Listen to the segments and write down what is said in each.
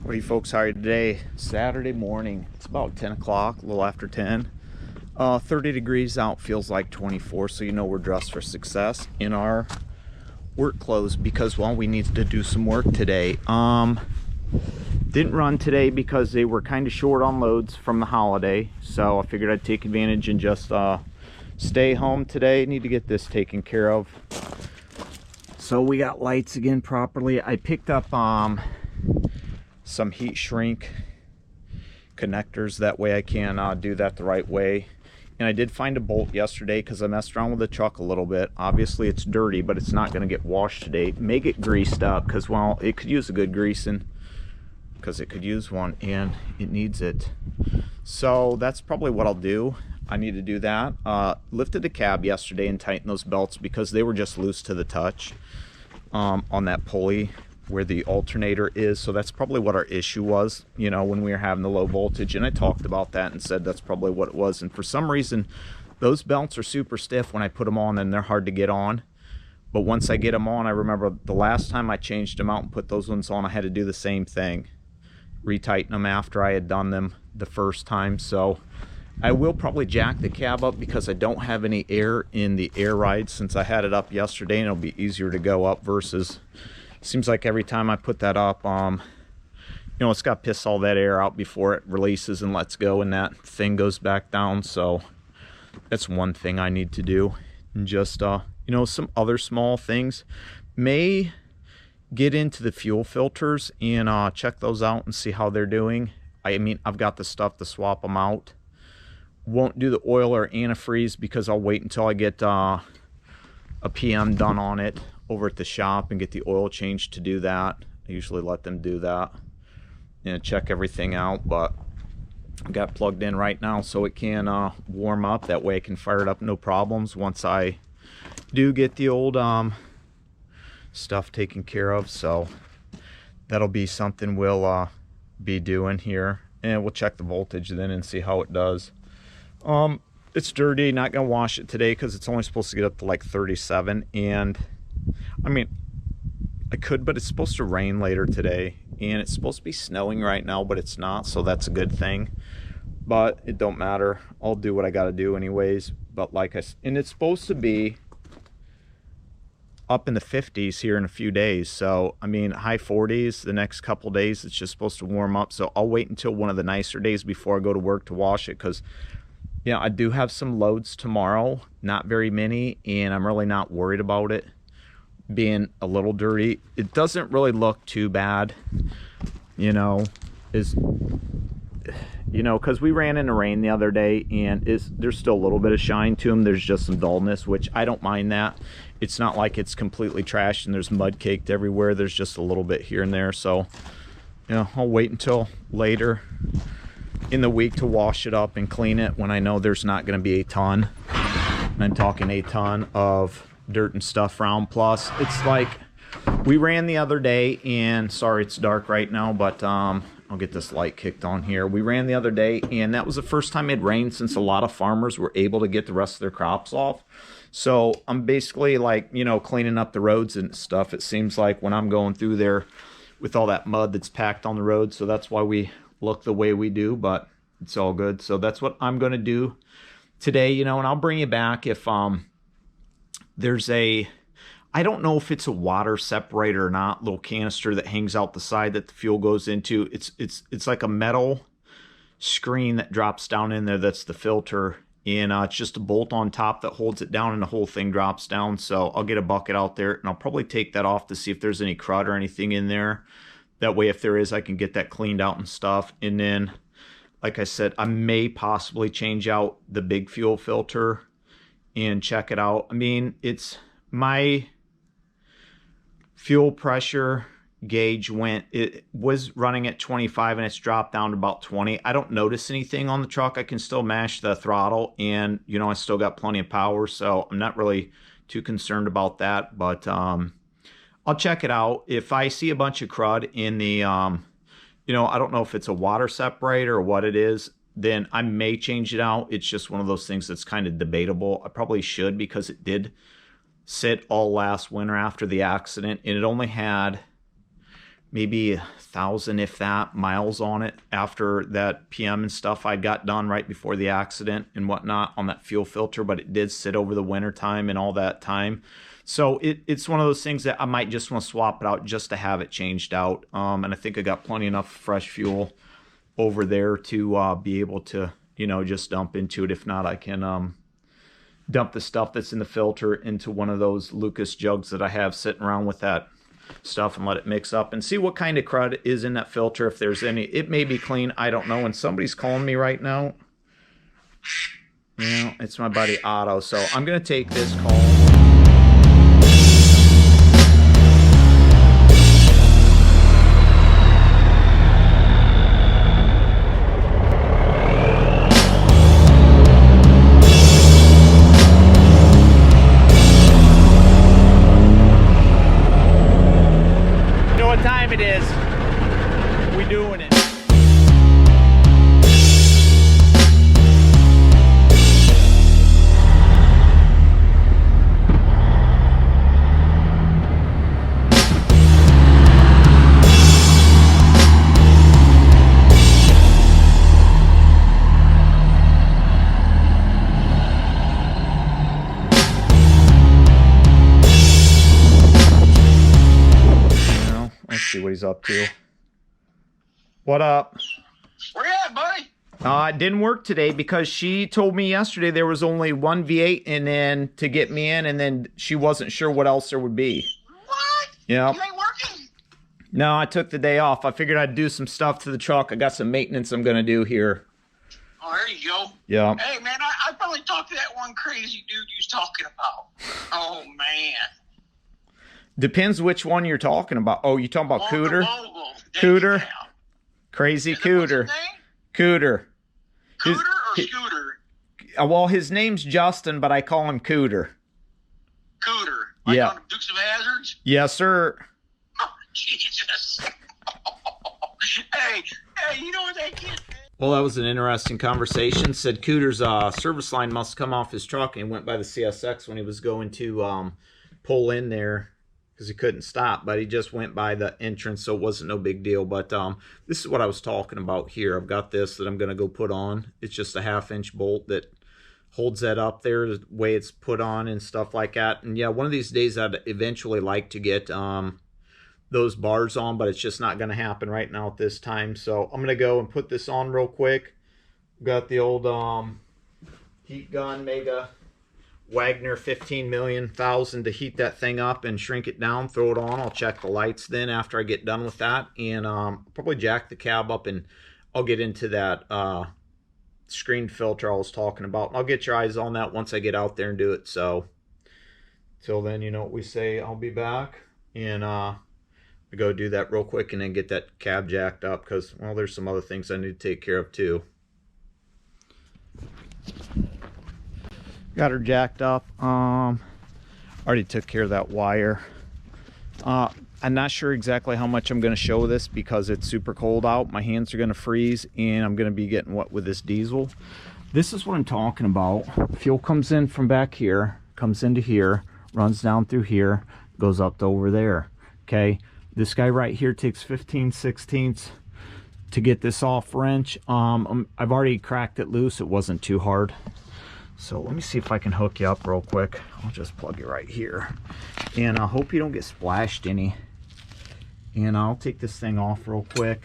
Howdy folks, how are you today? Saturday morning. It's about 10 o'clock, a little after 10. 30 degrees out, feels like 24, so you know we're dressed for success in our work clothes because, well, we need to do some work today. Didn't run today because they were kind of short on loads from the holiday, so I figured I'd take advantage and just stay home today. Need to get this taken care of. So we got lights again properly. I picked up some heat shrink connectors, that way I can do that the right way. And I did find a bolt yesterday because I messed around with the truck a little bit. Obviously it's dirty, but it's not going to get washed today. May get greased up because, well, it could use a good greasing, because it could use one and it needs it. So that's probably what I'll do. I need to do that. Lifted the cab yesterday and tightened those belts because they were just loose to the touch on that pulley where the alternator is. So that's probably what our issue was, you know, when we were having the low voltage. And I talked about that and said that's probably what it was. And for some reason, those belts are super stiff when I put them on, and they're hard to get on. But once I get them on, I remember the last time I changed them out and put those ones on, I had to do the same thing, retighten them after I had done them the first time. So I will probably jack the cab up because I don't have any air in the air ride since I had it up yesterday, and it'll be easier to go up versus, seems like every time I put that up, you know, it's got to piss all that air out before it releases and lets go, and that thing goes back down. So that's one thing I need to do. And just, you know, some other small things. May get into the fuel filters and check those out and see how they're doing. I mean, I've got the stuff to swap them out. Won't do the oil or antifreeze because I'll wait until I get a PM done on it over at the shop and get the oil changed to do that. I usually let them do that and check everything out, but I got plugged in right now so it can warm up. That way I can fire it up no problems once I do get the old stuff taken care of. So that'll be something we'll be doing here, and we'll check the voltage then and see how it does. It's dirty, not gonna wash it today because it's only supposed to get up to like 37, and I mean, I could, but it's supposed to rain later today, and it's supposed to be snowing right now, but it's not, so that's a good thing. But it don't matter, I'll do what I gotta do anyways. But like and it's supposed to be up in the 50s here in a few days, so I mean high 40s the next couple days. It's just supposed to warm up, so I'll wait until one of the nicer days before I go to work to wash it, because yeah, I do have some loads tomorrow, not very many, and I'm really not worried about it being a little dirty. It doesn't really look too bad, you know, because we ran into rain the other day, and there's still a little bit of shine to them. There's just some dullness, which I don't mind that. It's not like it's completely trashed and there's mud caked everywhere. There's just a little bit here and there. So, you know, I'll wait until later in the week to wash it up and clean it when I know there's not going to be a ton. And I'm talking a ton of dirt and stuff around. Plus, it's like we ran the other day, and sorry it's dark right now, but I'll get this light kicked on here. We ran the other day, and that was the first time it rained since a lot of farmers were able to get the rest of their crops off. So I'm basically like, you know, cleaning up the roads and stuff, it seems like, when I'm going through there with all that mud that's packed on the road. So that's why we look the way we do, but it's all good. So that's what I'm going to do today, you know, and I'll bring you back if there's I don't know if it's a water separator or not, little canister that hangs out the side that the fuel goes into. It's like a metal screen that drops down in there. That's the filter, and it's just a bolt on top that holds it down, and the whole thing drops down. So I'll get a bucket out there, and I'll probably take that off to see if there's any crud or anything in there. That way, if there is, I can get that cleaned out and stuff. And then, like I said, I may possibly change out the big fuel filter and check it out. I mean, it's my fuel pressure gauge it was running at 25 and it's dropped down to about 20. I don't notice anything on the truck. I can still mash the throttle, and you know, I still got plenty of power, so I'm not really too concerned about that. But I'll check it out. If I see a bunch of crud in the you know, I don't know if it's a water separator or what it is, then I may change it out. It's just one of those things that's kind of debatable. I probably should, because it did sit all last winter after the accident, and it only had maybe 1,000, if that, miles on it after that PM and stuff I got done right before the accident and whatnot on that fuel filter, but it did sit over the winter time and all that time. So it's one of those things that I might just want to swap it out just to have it changed out. And I think I got plenty enough fresh fuel over there to be able to, you know, just dump into it. If not, I can dump the stuff that's in the filter into one of those Lucas jugs that I have sitting around with that stuff and let it mix up and see what kind of crud is in that filter. If there's any, it may be clean, I don't know. And somebody's calling me right now. You know, it's my buddy Otto, so I'm gonna take this call. It is. We doing it. See what he's up to. What up? Where you at, buddy? It didn't work today because she told me yesterday there was only one V8 and then to get me in, and then she wasn't sure what else there would be. What? Yeah. You ain't working? No, I took the day off. I figured I'd do some stuff to the truck. I got some maintenance I'm gonna do here. Oh, there you go. Yeah. Hey, man, I probably talked to that one crazy dude you was talking about. Oh, man. Depends which one you're talking about. Oh, you talking about Cooter? Cooter? Crazy Cooter. Cooter. Cooter or Scooter? Well, his name's Justin, but I call him Cooter. Cooter? Like yeah. On the Dukes of Hazzards? Yes, sir. Oh, Jesus. Hey, you know what that kid did? Well, that was an interesting conversation. Said Cooter's service line must come off his truck, and he went by the CSX when he was going to pull in there, because he couldn't stop, but he just went by the entrance, so it wasn't no big deal. But this is what I was talking about here. I've got this that I'm going to go put on. It's just a 1/2-inch bolt that holds that up there, the way it's put on and stuff like that. And yeah, one of these days I'd eventually like to get those bars on, but it's just not going to happen right now at this time. So I'm going to go and put this on real quick. Got the old heat gun Mega Wagner 15,000,000 to heat that thing up and shrink it down, throw it on. I'll check the lights then after I get done with that, and probably jack the cab up, and I'll get into that screen filter I was talking about. I'll get your eyes on that once I get out there and do it. So till then, you know what we say, I'll be back, and go do that real quick and then get that cab jacked up, because, well, there's some other things I need to take care of too. Got her jacked up. Already took care of that wire. I'm not sure exactly how much I'm going to show this because it's super cold out. My hands are going to freeze and I'm going to be getting wet with this diesel. This is what I'm talking about. Fuel comes in from back here, comes into here, runs down through here, goes up to over there. Okay, this guy right here takes 15/16 to get this off wrench. I've already cracked it loose. It wasn't too hard. So let me see if I can hook you up real quick. I'll just plug you right here. And I hope you don't get splashed any. And I'll take this thing off real quick.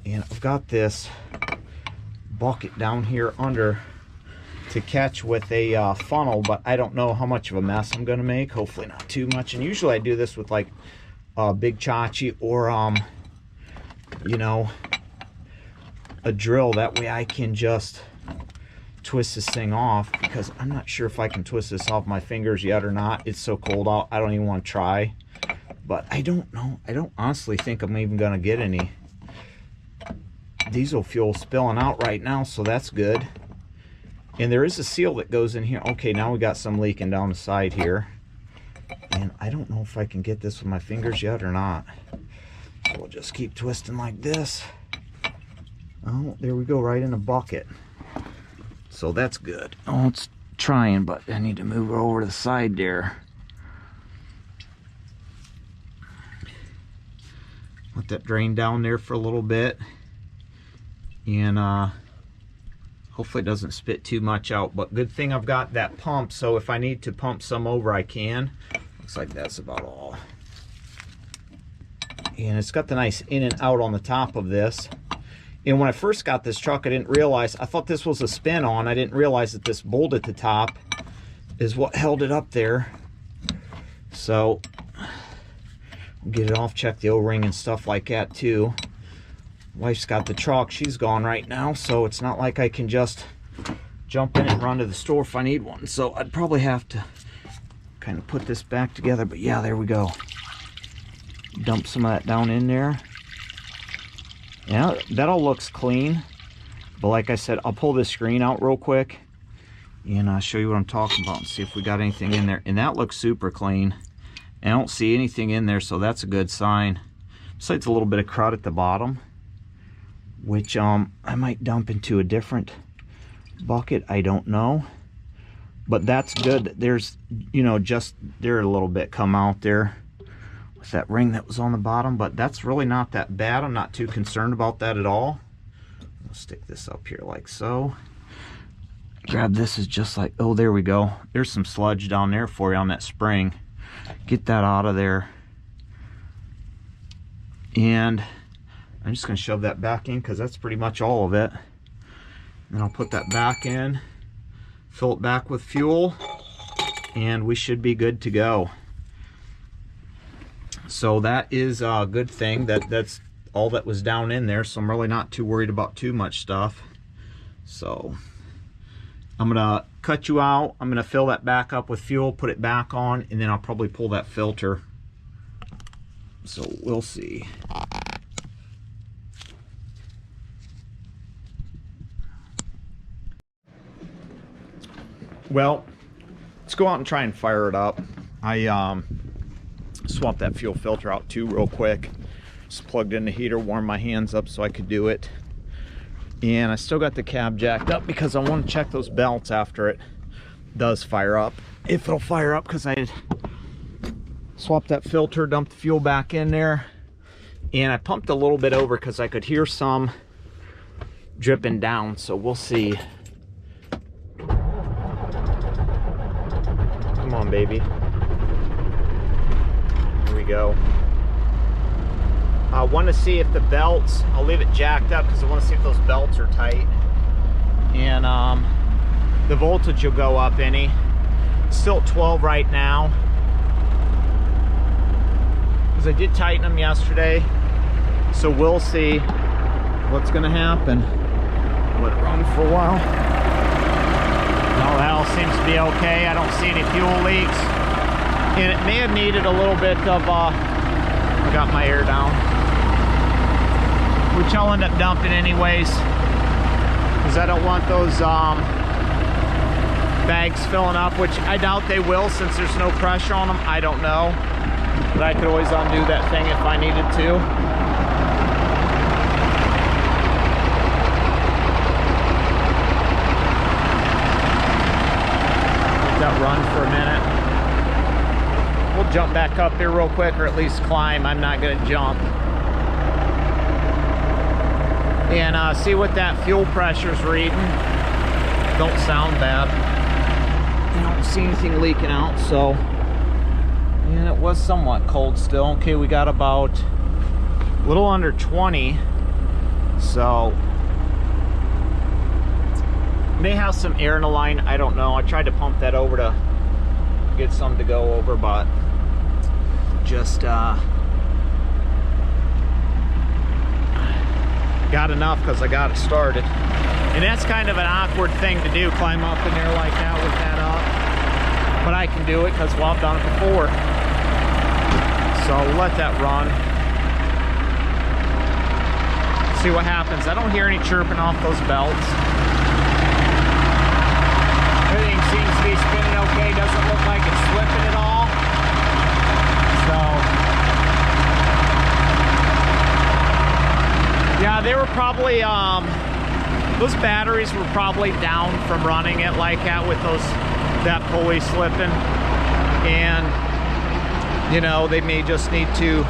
And I've got this bucket down here under to catch with a funnel, but I don't know how much of a mess I'm gonna make. Hopefully not too much. And usually I do this with like a big chachi or you know, a drill. That way I can just twist this thing off, because I'm not sure if I can twist this off my fingers yet or not. It's so cold out, I don't even want to try. But I don't know. I don't honestly think I'm even gonna get any diesel fuel spilling out right now, so that's good. And there is a seal that goes in here. Okay, now we got some leaking down the side here, and I don't know if I can get this with my fingers yet or not. So we'll just keep twisting like this. Oh, there we go, right in a bucket. So that's good. Oh, it's trying, but I need to move her over to the side there. Let that drain down there for a little bit. And hopefully it doesn't spit too much out. But good thing I've got that pump, so if I need to pump some over, I can. Looks like that's about all. And it's got the nice in and out on the top of this. And when I first got this truck, I didn't realize, I thought this was a spin on. I didn't realize that this bolt at the top is what held it up there. So get it off, check the O-ring and stuff like that too. Wife's got the truck, she's gone right now, so it's not like I can just jump in and run to the store if I need one. So I'd probably have to kind of put this back together, but yeah, there we go. Dump some of that down in there. Yeah, that all looks clean, but like I said, I'll pull this screen out real quick and I'll show you what I'm talking about and see if we got anything in there. And that looks super clean. I don't see anything in there, so that's a good sign. Besides a little bit of crud at the bottom, which I might dump into a different bucket, I don't know. But that's good. There's, you know, just there a little bit come out there with that ring that was on the bottom, but that's really not that bad. I'm not too concerned about that at all. I'll stick this up here like so. Grab this is just like, oh, there we go. There's some sludge down there for you on that spring. Get that out of there. And I'm just going to shove that back in because that's pretty much all of it. Then I'll put that back in, fill it back with fuel, and we should be good to go. So that is a good thing. That's all that was down in there, so I'm really not too worried about too much stuff. So I'm gonna cut you out. I'm gonna fill that back up with fuel, put it back on, and then I'll probably pull that filter. So we'll see. Well, let's go out and try and fire it up. I swapped that fuel filter out too real quick. Just plugged in the heater, warmed my hands up so I could do it. And I still got the cab jacked up because I want to check those belts after it does fire up. If it'll fire up, because I had swapped that filter, dumped the fuel back in there, and I pumped a little bit over because I could hear some dripping down, so we'll see. Come on, baby. Here we go. I want to see if the belts, I'll leave it jacked up because I want to see if those belts are tight. And the voltage will go up any. It's still at 12 right now. Because I did tighten them yesterday. So we'll see what's going to happen. Let it run for a while. No, that all seems to be okay. I don't see any fuel leaks. And it may have needed a little bit of, I got my air down, which I'll end up dumping anyways, because I don't want those bags filling up, which I doubt they will since there's no pressure on them. I don't know, but I could always undo that thing if I needed to. Let that run for a minute. We'll jump back up here real quick, or at least climb. I'm not going to jump. And see what that fuel pressure's reading. Don't sound bad. I don't see anything leaking out, so. And it was somewhat cold still. Okay, we got about a little under 20. So may have some air in the line, I don't know. I tried to pump that over to get some to go over, but just got enough because I got it started. And that's kind of an awkward thing to do, climb up in there like that with that up. But I can do it because, well, I've done it before. So let that run. See what happens. I don't hear any chirping off those belts. Everything seems to be spinning okay. Doesn't look like it's slipping at all. So yeah, they were probably, those batteries were probably down from running it like that with that pulley slipping. And, you know, they may just need to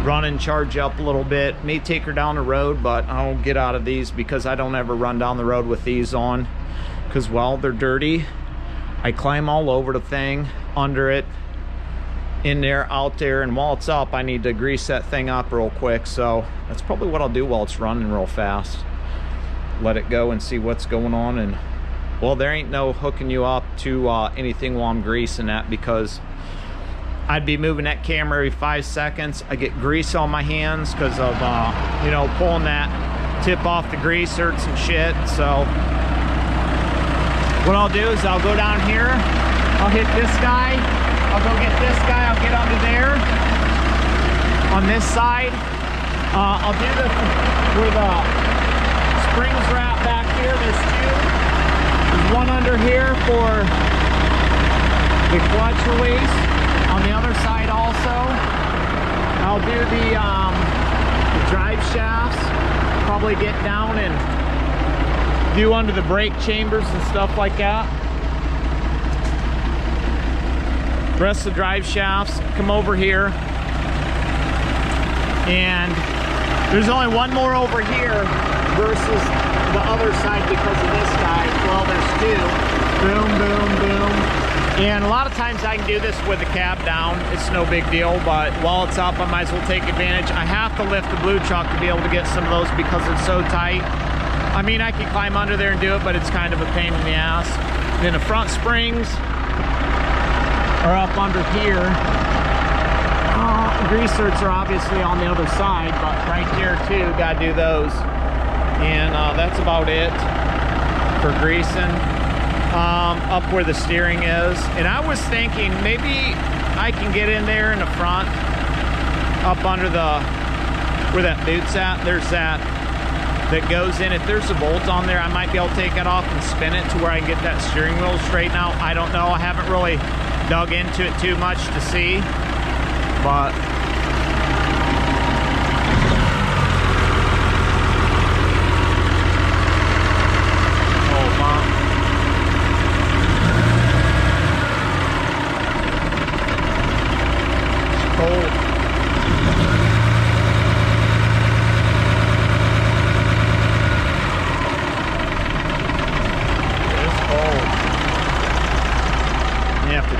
run and charge up a little bit. May take her down the road, but I won't get out of these because I don't ever run down the road with these on, because, well, they're dirty. I climb all over the thing, under it, in there, out there, and while it's up, I need to grease that thing up real quick. So that's probably what I'll do while it's running real fast. Let it go and see what's going on. And, well, there ain't no hooking you up to anything while I'm greasing that, because I'd be moving that camera every 5 seconds. I get grease on my hands because of, you know, pulling that tip off the grease hurts and shit. So what I'll do is I'll go down here, I'll hit this guy, I'll go get this guy, I'll get under there. On this side, I'll do this where the springs wrap back here. There's two. There's one under here for the clutch release. On the other side also, I'll do the drive shafts, probably get down and do under the brake chambers and stuff like that. Rest of the drive shafts, come over here. And there's only one more over here versus the other side because of this guy. Well, there's two. Boom, boom, boom. And a lot of times I can do this with the cab down. It's no big deal, but while it's up, I might as well take advantage. I have to lift the blue chuck to be able to get some of those because it's so tight. I mean, I can climb under there and do it, but it's kind of a pain in the ass. And then the front springs are up under here. Grease certs are obviously on the other side, but right there too, gotta do those. And that's about it for greasing. Up where the steering is. And I was thinking maybe I can get in there in the front, up under the, where that boot's at, there's that goes in. If there's a bolt on there, I might be able to take it off and spin it to where I can get that steering wheel straightened out. I don't know. I haven't really dug into it too much to see, but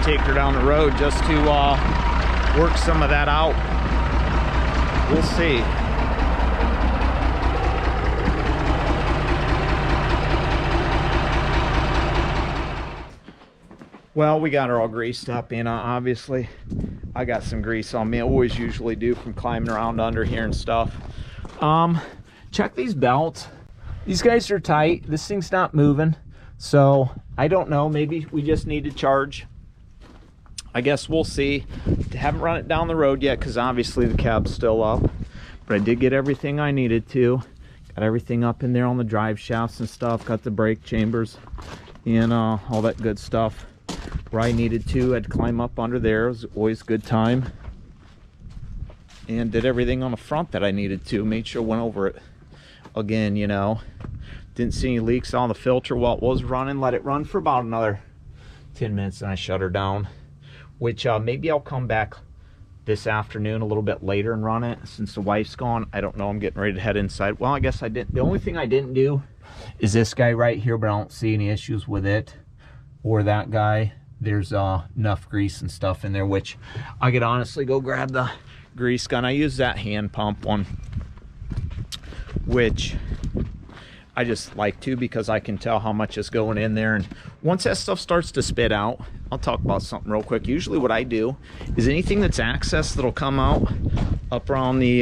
take her down the road just to work some of that out. We'll see. Well, we got her all greased up, and obviously I got some grease on me. I always usually do from climbing around under here and stuff. Check these belts. These guys are tight. This thing's not moving, so I don't know, maybe we just need to charge. I guess we'll see. Haven't run it down the road yet because obviously the cab's still up, but I did get everything I needed to. Got everything up in there on the drive shafts and stuff. Got the brake chambers and all that good stuff where I needed to. Had to climb up under there. It was always a good time. And did everything on the front that I needed to. Made sure I went over it again, you know. Didn't see any leaks on the filter while it was running. Let it run for about another 10 minutes and I shut her down. Which maybe I'll come back this afternoon a little bit later and run it since the wife's gone. I don't know. I'm getting ready to head inside. Well, I guess I didn't. The only thing I didn't do is this guy right here, but I don't see any issues with it or that guy. There's enough grease and stuff in there, which I could honestly go grab the grease gun. I use that hand pump one, which I just like to because I can tell how much is going in there. And once that stuff starts to spit out, I'll talk about something real quick. Usually what I do is anything that's access that'll come out up around the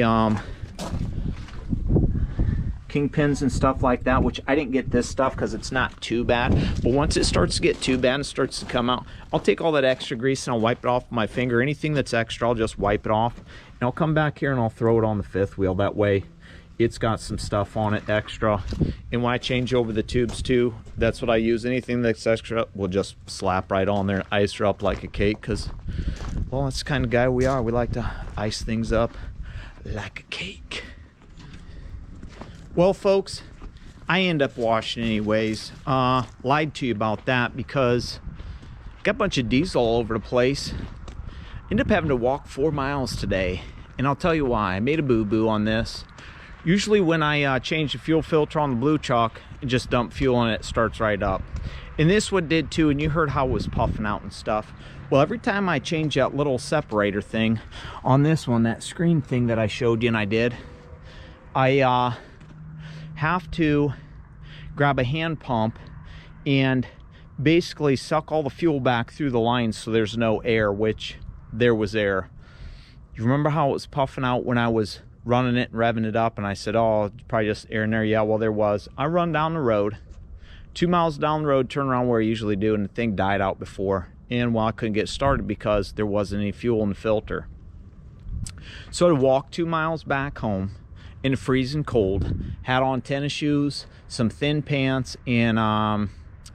kingpins and stuff like that, which I didn't get this stuff because it's not too bad. But once it starts to get too bad and starts to come out, I'll take all that extra grease and I'll wipe it off with my finger. Anything that's extra, I'll just wipe it off. And I'll come back here and I'll throw it on the fifth wheel. That way it's got some stuff on it extra. And when I change over the tubes too, that's what I use. Anything that's extra, we'll just slap right on there and ice her up like a cake, because, well, that's the kind of guy we are. We like to ice things up like a cake. Well, folks, I end up washing anyways. Lied to you about that because got a bunch of diesel all over the place. Ended up having to walk 4 miles today. And and I'll tell you why. I made a boo-boo on this. Usually when I change the fuel filter on the blue chalk and just dump fuel in it, it starts right up. And this one did too, and you heard how it was puffing out and stuff. Well, every time I change that little separator thing on this one, that screen thing that I showed you and I have to grab a hand pump and basically suck all the fuel back through the lines so there's no air, which there was air. You remember how it was puffing out when I was running it and revving it up, and I said, oh, it's probably just air in there. Yeah, well, there was. I run down the road, 2 miles down the road, turn around where I usually do, and the thing died out before. And well, I couldn't get started because there wasn't any fuel in the filter. So I walked 2 miles back home in the freezing cold, had on tennis shoes, some thin pants, and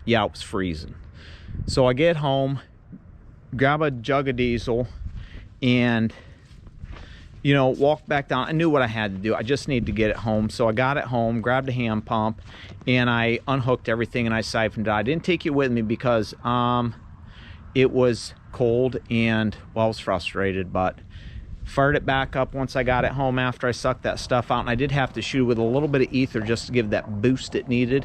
yeah, it was freezing. So I get home, grab a jug of diesel, and you know, walk back down. I knew what I had to do. I just needed to get it home. So I got it home, grabbed a hand pump, and I unhooked everything and I siphoned it. I didn't take it with me because it was cold and, well, I was frustrated, but fired it back up once I got it home after I sucked that stuff out. And I did have to shoot it with a little bit of ether just to give that boost it needed.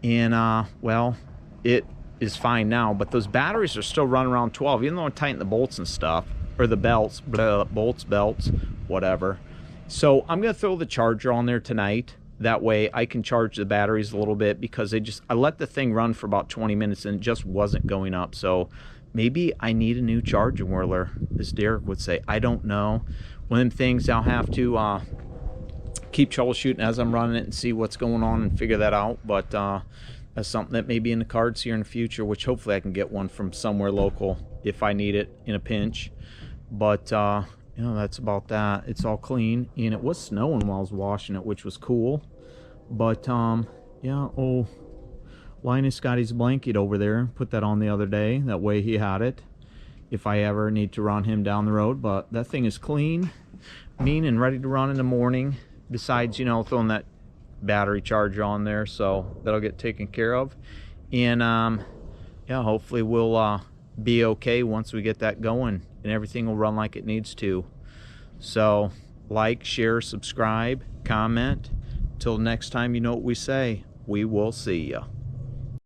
And well, it is fine now, but those batteries are still running around 12, even though I tightened the bolts and stuff. Or the belts, bolts, belts, whatever. So I'm gonna throw the charger on there tonight. That way I can charge the batteries a little bit, because I let the thing run for about 20 minutes and it just wasn't going up. So maybe I need a new charging whirler, as Derek would say. I don't know. One of them things I'll have to keep troubleshooting as I'm running it and see what's going on and figure that out. But that's something that may be in the cards here in the future, which hopefully I can get one from somewhere local if I need it in a pinch. But you know, that's about that. It's all clean, and it was snowing while I was washing it, which was cool. But yeah, oh, Linus got his blanket over there, put that on the other day. That way he had it if I ever need to run him down the road. But that thing is clean, mean, and ready to run in the morning, besides, you know, throwing that battery charger on there. So that'll get taken care of. And yeah, hopefully we'll be okay once we get that going, and everything will run like it needs to. So like, share, subscribe, comment. Till next time, you know what we say. We will see ya.